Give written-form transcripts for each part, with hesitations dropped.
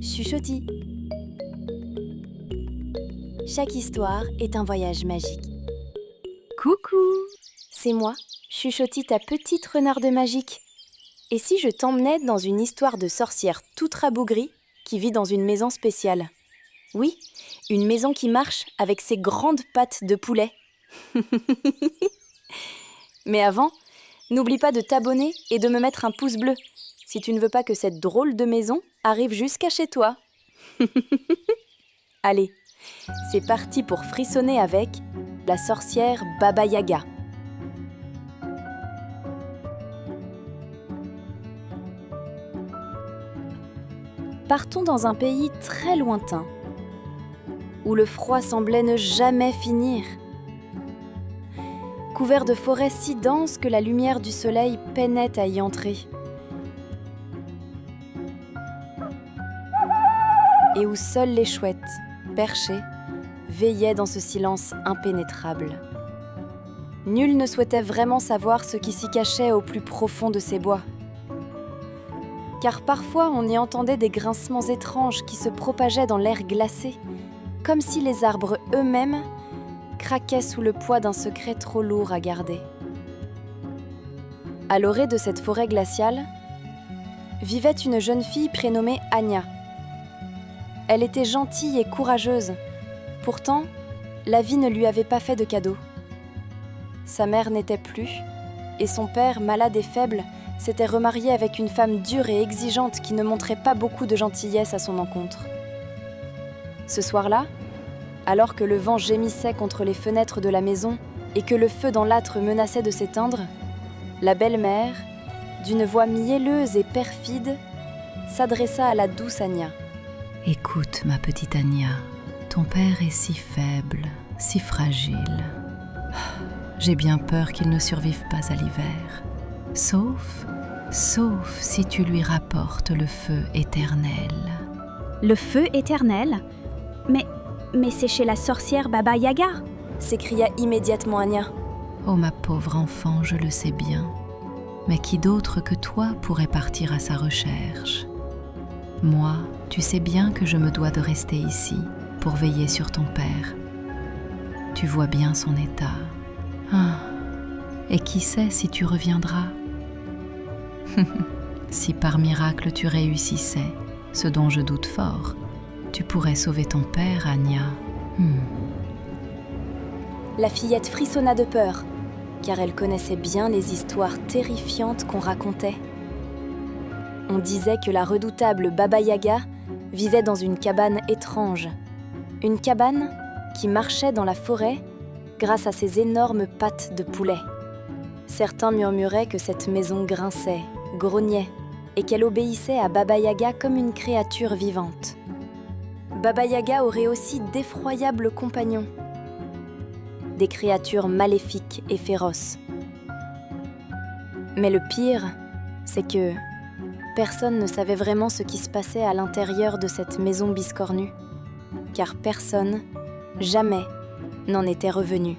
Chuchotis. Chaque histoire est un voyage magique. Coucou! C'est moi, Chuchotis, ta petite renarde magique. Et si je t'emmenais dans une histoire de sorcière toute rabougrie qui vit dans une maison spéciale? Oui, une maison qui marche avec ses grandes pattes de poulet. Mais avant, n'oublie pas de t'abonner et de me mettre un pouce bleu si tu ne veux pas que cette drôle de maison arrive jusqu'à chez toi. Allez, c'est parti pour frissonner avec la sorcière Baba Yaga. Partons dans un pays très lointain, où le froid semblait ne jamais finir. Couvert de forêts si denses que la lumière du soleil peinait à y entrer. Et où seules les chouettes, perchées, veillaient dans ce silence impénétrable. Nul ne souhaitait vraiment savoir ce qui s'y cachait au plus profond de ces bois. Car parfois on y entendait des grincements étranges qui se propageaient dans l'air glacé, comme si les arbres eux-mêmes craquaient sous le poids d'un secret trop lourd à garder. À l'orée de cette forêt glaciale, vivait une jeune fille prénommée Anya. Elle était gentille et courageuse. Pourtant, la vie ne lui avait pas fait de cadeau. Sa mère n'était plus, et son père, malade et faible, s'était remarié avec une femme dure et exigeante qui ne montrait pas beaucoup de gentillesse à son encontre. Ce soir-là, alors que le vent gémissait contre les fenêtres de la maison et que le feu dans l'âtre menaçait de s'éteindre, la belle-mère, d'une voix mielleuse et perfide, s'adressa à la douce Anya. « Écoute, ma petite Anya, ton père est si faible, si fragile. J'ai bien peur qu'il ne survive pas à l'hiver. Sauf si tu lui rapportes le feu éternel. » Le feu éternel ? Mais c'est chez la sorcière Baba Yaga !» s'écria immédiatement Anya. « Oh ma pauvre enfant, je le sais bien. Mais qui d'autre que toi pourrait partir à sa recherche ? Moi, tu sais bien que je me dois de rester ici pour veiller sur ton père. Tu vois bien son état. Ah, et qui sait si tu reviendras ? Si par miracle tu réussissais, ce dont je doute fort, tu pourrais sauver ton père, Anya. La fillette frissonna de peur, car elle connaissait bien les histoires terrifiantes qu'on racontait. On disait que la redoutable Baba Yaga vivait dans une cabane étrange. Une cabane qui marchait dans la forêt grâce à ses énormes pattes de poulet. Certains murmuraient que cette maison grinçait, grognait, et qu'elle obéissait à Baba Yaga comme une créature vivante. Baba Yaga aurait aussi d'effroyables compagnons, des créatures maléfiques et féroces. Mais le pire, c'est que personne ne savait vraiment ce qui se passait à l'intérieur de cette maison biscornue, car personne, jamais, n'en était revenu.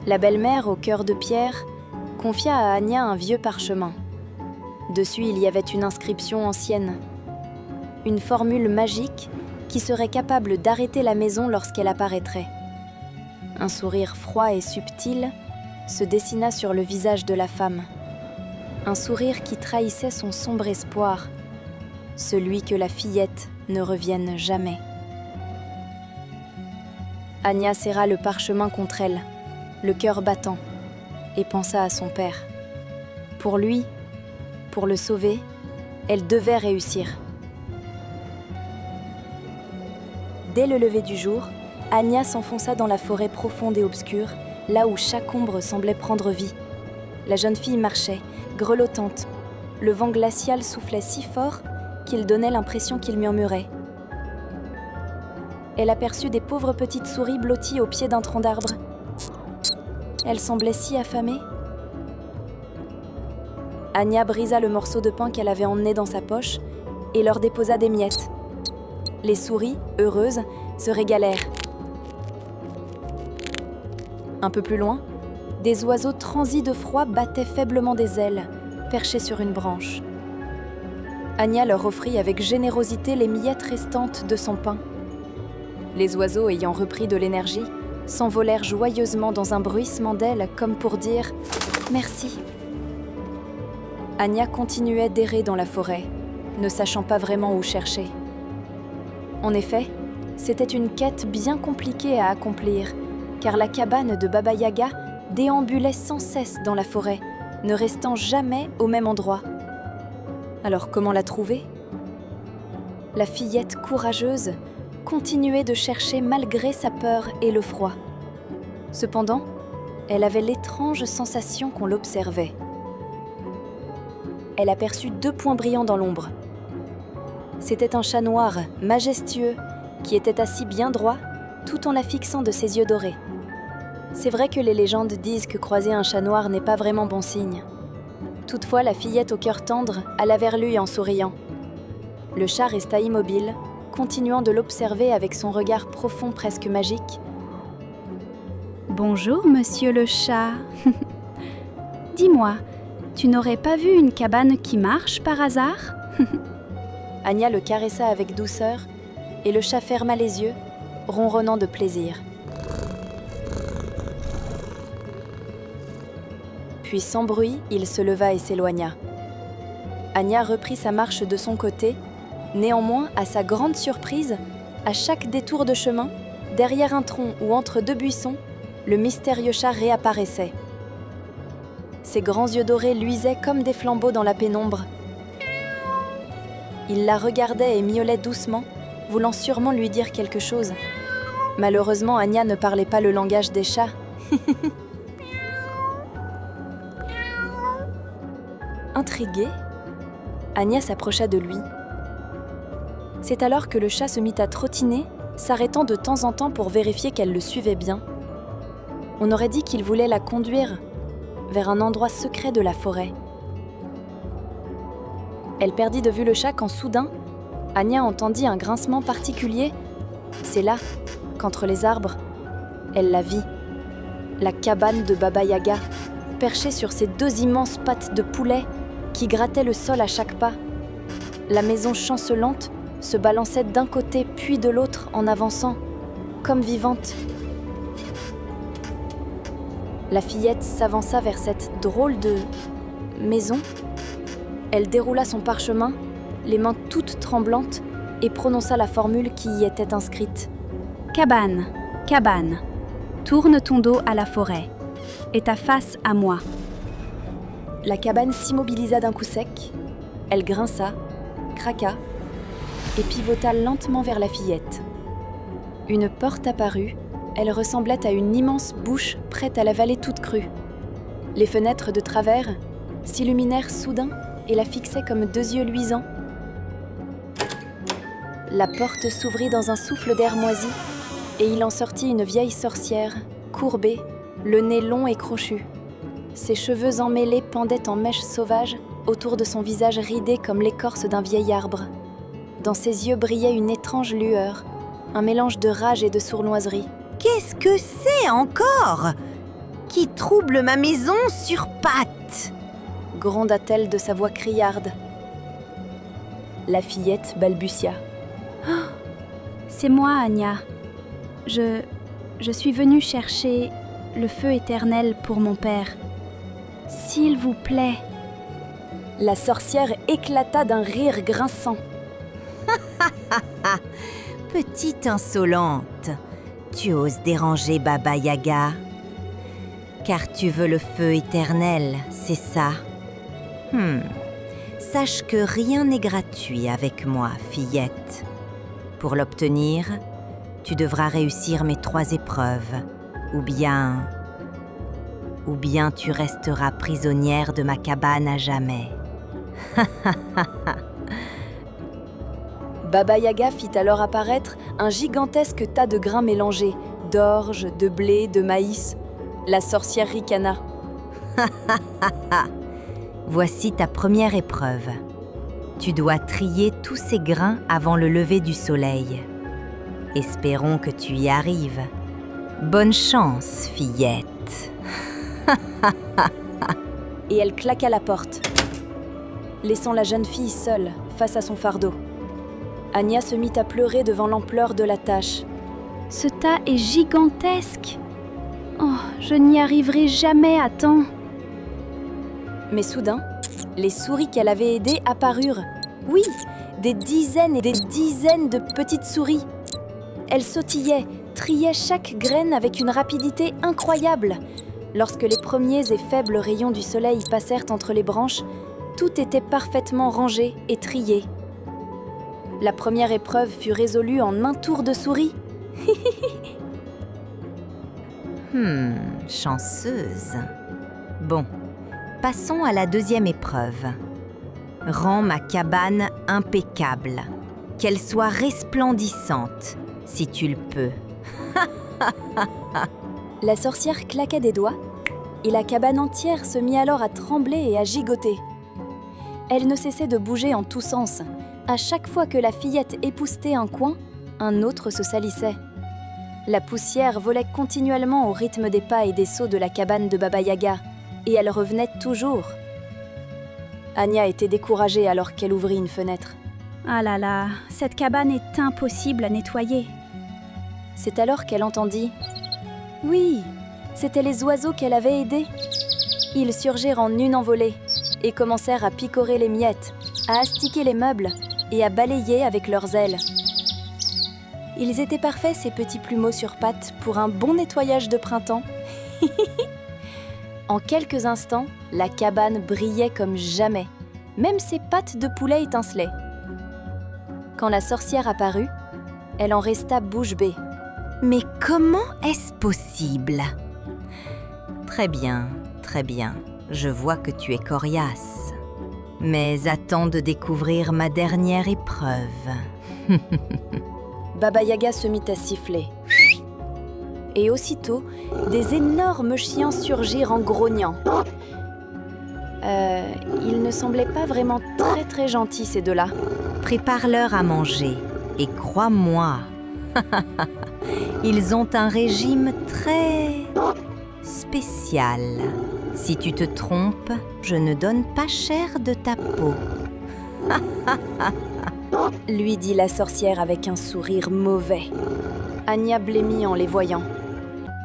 La belle-mère, au cœur de pierre, confia à Anya un vieux parchemin. Dessus, il y avait une inscription ancienne, une formule magique qui serait capable d'arrêter la maison lorsqu'elle apparaîtrait. Un sourire froid et subtil se dessina sur le visage de la femme. Un sourire qui trahissait son sombre espoir, celui que la fillette ne revienne jamais. Anya serra le parchemin contre elle, le cœur battant, et pensa à son père. Pour lui, pour le sauver, elle devait réussir. Dès le lever du jour, Anya s'enfonça dans la forêt profonde et obscure, là où chaque ombre semblait prendre vie. La jeune fille marchait, grelottante. Le vent glacial soufflait si fort qu'il donnait l'impression qu'il murmurait. Elle aperçut des pauvres petites souris blotties au pied d'un tronc d'arbre. Elles semblaient si affamées. Anya brisa le morceau de pain qu'elle avait emmené dans sa poche et leur déposa des miettes. Les souris, heureuses, se régalèrent. Un peu plus loin, des oiseaux transis de froid battaient faiblement des ailes, perchés sur une branche. Anya leur offrit avec générosité les miettes restantes de son pain. Les oiseaux, ayant repris de l'énergie, s'envolèrent joyeusement dans un bruissement d'ailes comme pour dire « Merci ». Anya continuait d'errer dans la forêt, ne sachant pas vraiment où chercher. En effet, c'était une quête bien compliquée à accomplir, car la cabane de Baba Yaga déambulait sans cesse dans la forêt, ne restant jamais au même endroit. Alors comment la trouver ? La fillette courageuse continuait de chercher malgré sa peur et le froid. Cependant, elle avait l'étrange sensation qu'on l'observait. Elle aperçut 2 points brillants dans l'ombre. C'était un chat noir, majestueux, qui était assis bien droit, tout en la fixant de ses yeux dorés. C'est vrai que les légendes disent que croiser un chat noir n'est pas vraiment bon signe. Toutefois, la fillette au cœur tendre alla vers lui en souriant. Le chat resta immobile, continuant de l'observer avec son regard profond presque magique. « Bonjour, monsieur le chat. Dis-moi, tu n'aurais pas vu une cabane qui marche par hasard ?» Anya le caressa avec douceur et le chat ferma les yeux, ronronnant de plaisir. Puis sans bruit, il se leva et s'éloigna. Anya reprit sa marche de son côté. Néanmoins, à sa grande surprise, à chaque détour de chemin, derrière un tronc ou entre 2 buissons, le mystérieux chat réapparaissait. Ses grands yeux dorés luisaient comme des flambeaux dans la pénombre. Il la regardait et miaulait doucement, voulant sûrement lui dire quelque chose. Malheureusement, Anya ne parlait pas le langage des chats. Intriguée, Anya s'approcha de lui. C'est alors que le chat se mit à trottiner, s'arrêtant de temps en temps pour vérifier qu'elle le suivait bien. On aurait dit qu'il voulait la conduire vers un endroit secret de la forêt. Elle perdit de vue le chat quand soudain, Anya entendit un grincement particulier. C'est là, qu'entre les arbres, elle la vit. La cabane de Baba Yaga, perchée sur ses 2 immenses pattes de poulet qui grattaient le sol à chaque pas. La maison chancelante se balançait d'un côté puis de l'autre en avançant, comme vivante. La fillette s'avança vers cette drôle de maison. Elle déroula son parchemin, les mains toutes tremblantes, et prononça la formule qui y était inscrite. « Cabane, cabane, tourne ton dos à la forêt, et ta face à moi. » La cabane s'immobilisa d'un coup sec. Elle grinça, craqua, et pivota lentement vers la fillette. Une porte apparut. Elle ressemblait à une immense bouche prête à l'avaler toute crue. Les fenêtres de travers s'illuminèrent soudain et la fixaient comme 2 yeux luisants. La porte s'ouvrit dans un souffle d'air moisi et il en sortit une vieille sorcière, courbée, le nez long et crochu. Ses cheveux emmêlés pendaient en mèches sauvages autour de son visage ridé comme l'écorce d'un vieil arbre. Dans ses yeux brillait une étrange lueur, un mélange de rage et de sournoiserie. « Qu'est-ce que c'est encore qui trouble ma maison sur pattes ?» gronda-t-elle de sa voix criarde. La fillette balbutia. Oh, c'est moi, Anya. Je suis venue chercher le feu éternel pour mon père. S'il vous plaît. » La sorcière éclata d'un rire grinçant. « Petite insolente, tu oses déranger Baba Yaga, car tu veux le feu éternel, c'est ça ? Sache que rien n'est gratuit avec moi, fillette. Pour l'obtenir, tu devras réussir mes 3 épreuves, ou bien tu resteras prisonnière de ma cabane à jamais. » Baba Yaga fit alors apparaître un gigantesque tas de grains mélangés, d'orge, de blé, de maïs. La sorcière ricana. Voici ta première épreuve. Tu dois trier tous ces grains avant le lever du soleil. Espérons que tu y arrives. Bonne chance, fillette. Et elle claqua la porte. laissant la jeune fille seule face à son fardeau. Anya se mit à pleurer devant l'ampleur de la tâche. Ce tas est gigantesque. Oh, je n'y arriverai jamais à temps. Mais soudain, les souris qu'elle avait aidées apparurent. Oui, des dizaines et des dizaines de petites souris. Elles sautillaient, triaient chaque graine avec une rapidité incroyable. Lorsque les premiers et faibles rayons du soleil passèrent entre les branches, tout était parfaitement rangé et trié. La première épreuve fut résolue en un tour de souris. Chanceuse. Bon, passons à la deuxième épreuve. Rends ma cabane impeccable, qu'elle soit resplendissante, si tu le peux. La sorcière claqua des doigts et la cabane entière se mit alors à trembler et à gigoter. Elle ne cessait de bouger en tous sens. À chaque fois que la fillette époussetait un coin, un autre se salissait. La poussière volait continuellement au rythme des pas et des sauts de la cabane de Baba Yaga, et elle revenait toujours. Anya était découragée alors qu'elle ouvrit une fenêtre. Ah là là, cette cabane est impossible à nettoyer. C'est alors qu'elle entendit « Oui, c'étaient les oiseaux qu'elle avait aidés. » Ils surgirent en une envolée et commencèrent à picorer les miettes, à astiquer les meubles et à balayer avec leurs ailes. Ils étaient parfaits, ces petits plumeaux sur pattes, pour un bon nettoyage de printemps. En quelques instants, la cabane brillait comme jamais. Même ses pattes de poulet étincelaient. Quand la sorcière apparut, elle en resta bouche bée. Mais comment est-ce possible? Très bien, je vois que tu es coriace. Mais attends de découvrir ma dernière épreuve. Baba Yaga se mit à siffler. Et aussitôt, des énormes chiens surgirent en grognant. Ils ne semblaient pas vraiment très gentils, ces deux-là. Prépare-leur à manger et crois-moi, ils ont un régime très spécial. Si tu te trompes, je ne donne pas cher de ta peau. Lui dit la sorcière avec un sourire mauvais. Anya blêmit en les voyant.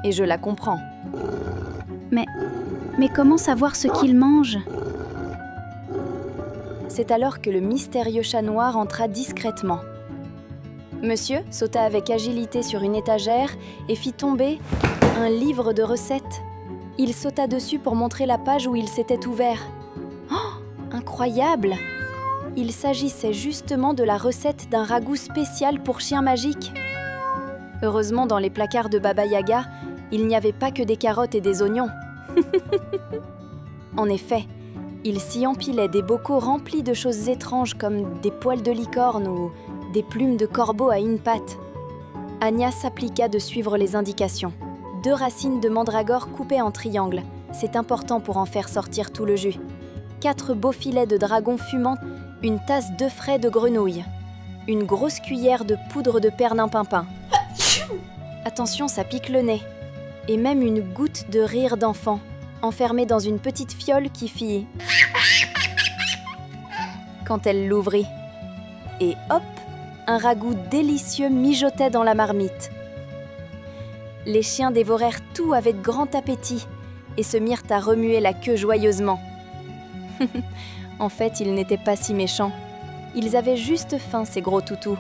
Et je la comprends. Mais comment savoir ce qu'ils mangent? C'est alors que le mystérieux chat noir entra discrètement. Monsieur sauta avec agilité sur une étagère et fit tomber un livre de recettes. Il sauta dessus pour montrer la page où il s'était ouvert. Oh, incroyable! Il s'agissait justement de la recette d'un ragoût spécial pour chiens magiques. Heureusement, dans les placards de Baba Yaga, il n'y avait pas que des carottes et des oignons. En effet, il s'y empilait des bocaux remplis de choses étranges comme des poils de licorne ou des plumes de corbeau à une patte. Anya s'appliqua de suivre les indications. 2 racines de mandragore coupées en triangles, c'est important pour en faire sortir tout le jus. 4 beaux filets de dragon fumant, une tasse d'œufs frais de grenouille, une grosse cuillère de poudre de perlimpinpin. Attention, ça pique le nez. Et même une goutte de rire d'enfant, enfermée dans une petite fiole qui fit quand elle l'ouvrit. Et hop, un ragoût délicieux mijotait dans la marmite. Les chiens dévorèrent tout avec grand appétit et se mirent à remuer la queue joyeusement. En fait, ils n'étaient pas si méchants. Ils avaient juste faim, ces gros toutous.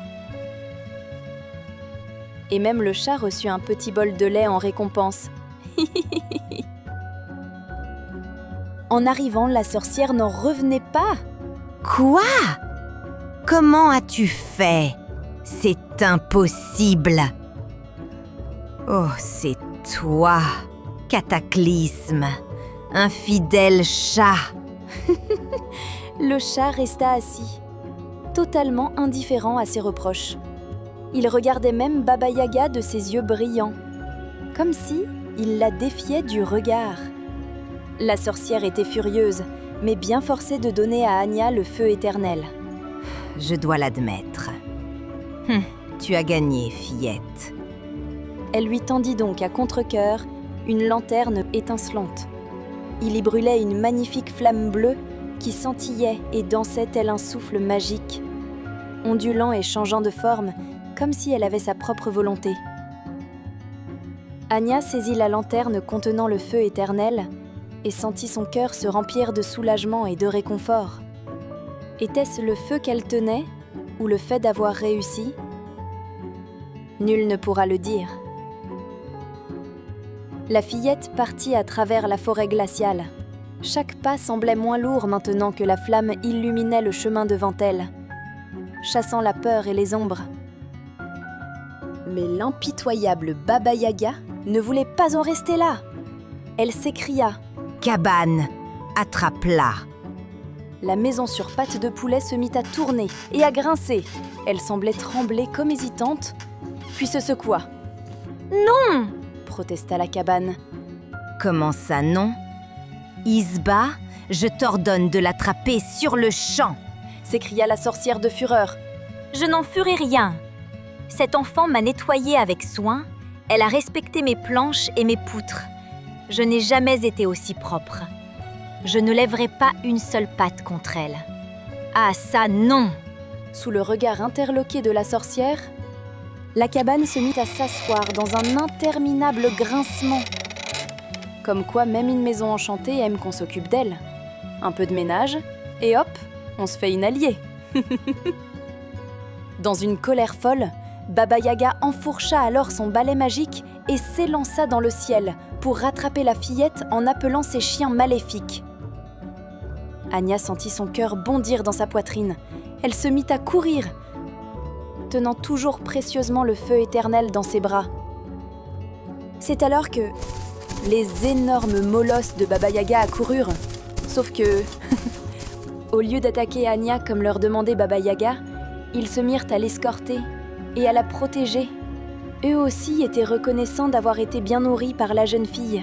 Et même le chat reçut un petit bol de lait en récompense. En arrivant, la sorcière n'en revenait pas. Quoi? Comment as-tu fait? C'est impossible. Oh, c'est toi, Cataclysme, infidèle chat. Le chat resta assis, totalement indifférent à ses reproches. Il regardait même Baba Yaga de ses yeux brillants, comme si il la défiait du regard. La sorcière était furieuse, mais bien forcée de donner à Anya le feu éternel. Je dois l'admettre. Tu as gagné, fillette. Elle lui tendit donc à contre-cœur une lanterne étincelante. Il y brûlait une magnifique flamme bleue qui scintillait et dansait tel un souffle magique, ondulant et changeant de forme, comme si elle avait sa propre volonté. Anya saisit la lanterne contenant le feu éternel et sentit son cœur se remplir de soulagement et de réconfort. Était-ce le feu qu'elle tenait ou le fait d'avoir réussi ? Nul ne pourra le dire. La fillette partit à travers la forêt glaciale. Chaque pas semblait moins lourd maintenant que la flamme illuminait le chemin devant elle, chassant la peur et les ombres. Mais l'impitoyable Baba Yaga ne voulait pas en rester là. Elle s'écria « Cabane, attrape-la !» La maison sur pattes de poulet se mit à tourner et à grincer. Elle semblait trembler comme hésitante, puis se secoua. « Non !» protesta la cabane. « Comment ça, non ? Isba, je t'ordonne de l'attraper sur le champ !» s'écria la sorcière de fureur. « Je n'en ferai rien. Cet enfant m'a nettoyée avec soin, elle a respecté mes planches et mes poutres. Je n'ai jamais été aussi propre. Je ne lèverai pas une seule patte contre elle. Ah ça, non !» Sous le regard interloqué de la sorcière, la cabane se mit à s'asseoir dans un interminable grincement. Comme quoi même une maison enchantée aime qu'on s'occupe d'elle. Un peu de ménage, et hop, on se fait une alliée. Dans une colère folle, Baba Yaga enfourcha alors son balai magique et s'élança dans le ciel pour rattraper la fillette en appelant ses chiens maléfiques. Anya sentit son cœur bondir dans sa poitrine. Elle se mit à courir, tenant toujours précieusement le feu éternel dans ses bras. C'est alors que les énormes molosses de Baba Yaga accoururent. Sauf que, au lieu d'attaquer Anya comme leur demandait Baba Yaga, ils se mirent à l'escorter et à la protéger. Eux aussi étaient reconnaissants d'avoir été bien nourris par la jeune fille.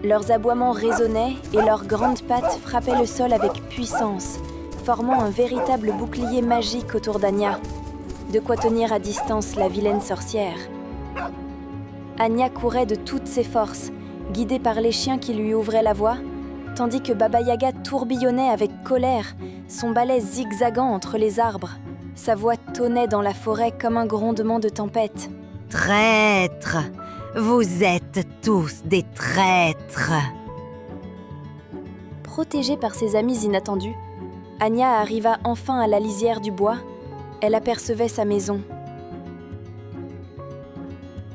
Leurs aboiements résonnaient et leurs grandes pattes frappaient le sol avec puissance, formant un véritable bouclier magique autour d'Anya. De quoi tenir à distance la vilaine sorcière. Anya courait de toutes ses forces, guidée par les chiens qui lui ouvraient la voie, tandis que Baba Yaga tourbillonnait avec colère, son balai zigzagant entre les arbres. Sa voix tonnait dans la forêt comme un grondement de tempête. « Traîtres ! Vous êtes tous des traîtres !» Protégée par ses amis inattendus, Anya arriva enfin à la lisière du bois. Elle apercevait sa maison.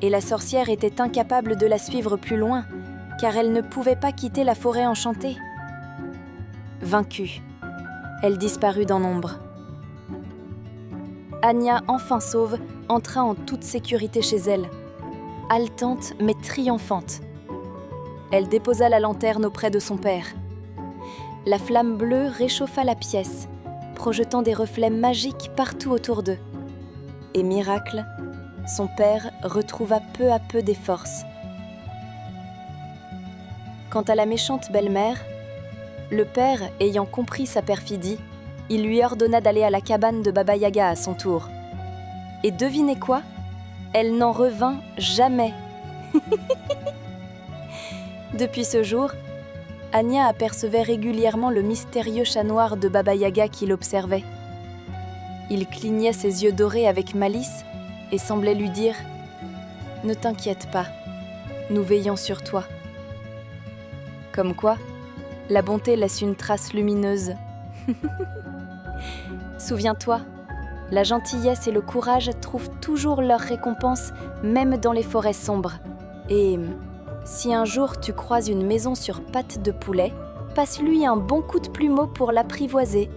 Et la sorcière était incapable de la suivre plus loin, car elle ne pouvait pas quitter la forêt enchantée. Vaincue, elle disparut dans l'ombre. Anya, enfin sauve, entra en toute sécurité chez elle, haletante mais triomphante. Elle déposa la lanterne auprès de son père. La flamme bleue réchauffa la pièce, projetant des reflets magiques partout autour d'eux. Et miracle, son père retrouva peu à peu des forces. Quant à la méchante belle-mère, le père, ayant compris sa perfidie, il lui ordonna d'aller à la cabane de Baba Yaga à son tour. Et devinez quoi ? Elle n'en revint jamais. Depuis ce jour, Anya apercevait régulièrement le mystérieux chat noir de Baba Yaga qui l'observait. Il clignait ses yeux dorés avec malice et semblait lui dire « Ne t'inquiète pas, nous veillons sur toi. » Comme quoi, la bonté laisse une trace lumineuse. Souviens-toi, la gentillesse et le courage trouvent toujours leur récompense, même dans les forêts sombres. Et si un jour tu croises une maison sur pattes de poulet, passe-lui un bon coup de plumeau pour l'apprivoiser.